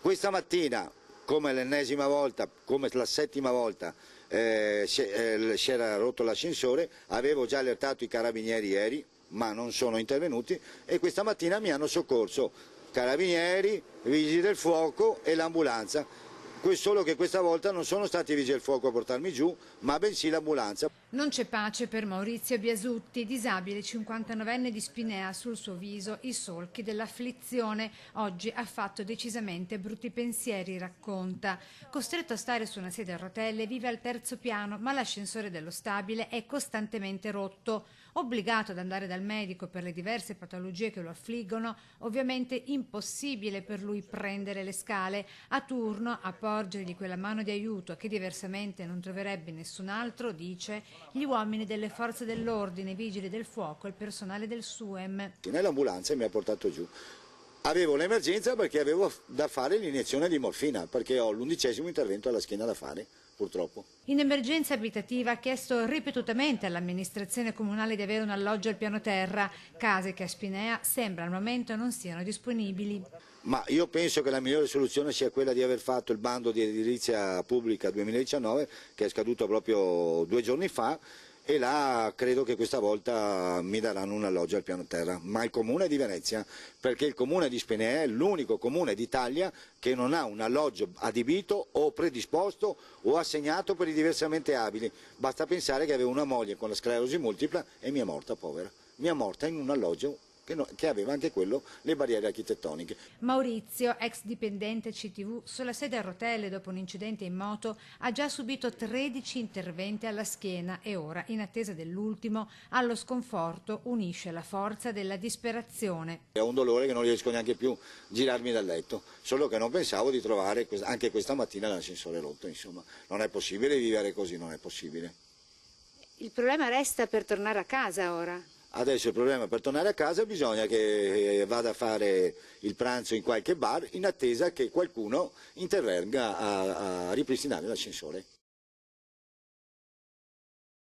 Questa mattina, come l'ennesima volta, come la settima volta, si era rotto l'ascensore, avevo già allertato i carabinieri ieri, ma non sono intervenuti, e questa mattina mi hanno soccorso carabinieri, vigili del fuoco e l'ambulanza. Solo che questa volta non sono stati i vigili del fuoco a portarmi giù, ma bensì l'ambulanza. Non c'è pace per Maurizio Biasutti, disabile 59enne di Spinea, sul suo viso i solchi dell'afflizione. Oggi ha fatto decisamente brutti pensieri, racconta. Costretto a stare su una sedia a rotelle, vive al terzo piano, ma l'ascensore dello stabile è costantemente rotto. Obbligato ad andare dal medico per le diverse patologie che lo affliggono, ovviamente impossibile per lui prendere le scale, a turno a porgergli quella mano di aiuto che diversamente non troverebbe nessun altro, dice, gli uomini delle forze dell'ordine, i vigili del fuoco e il personale del SUEM. Nell'ambulanza mi ha portato giù. Avevo l'emergenza perché avevo da fare l'iniezione di morfina, perché ho l'11° intervento alla schiena da fare, purtroppo. In emergenza abitativa ha chiesto ripetutamente all'amministrazione comunale di avere un alloggio al piano terra, case che a Spinea sembra al momento non siano disponibili. Ma io penso che la migliore soluzione sia quella di aver fatto il bando di edilizia pubblica 2019, che è scaduto proprio 2 giorni fa, e là credo che questa volta mi daranno un alloggio al piano terra, ma il comune di Venezia, perché il comune di Spinea è l'unico comune d'Italia che non ha un alloggio adibito o predisposto o assegnato per i diversamente abili. Basta pensare che avevo una moglie con la sclerosi multipla e mi è morta, povera, mi è morta in un alloggio che aveva anche quello le barriere architettoniche. Maurizio, ex dipendente CTV, sulla sedia a rotelle dopo un incidente in moto, ha già subito 13 interventi alla schiena e ora, in attesa dell'ultimo, allo sconforto unisce la forza della disperazione. Ho un dolore che non riesco neanche più a girarmi dal letto, solo che non pensavo di trovare anche questa mattina l'ascensore rotto, insomma. Non è possibile vivere così, non è possibile. Il problema resta per tornare a casa ora. Adesso il problema per tornare a casa bisogna che vada a fare il pranzo in qualche bar in attesa che qualcuno intervenga a ripristinare l'ascensore.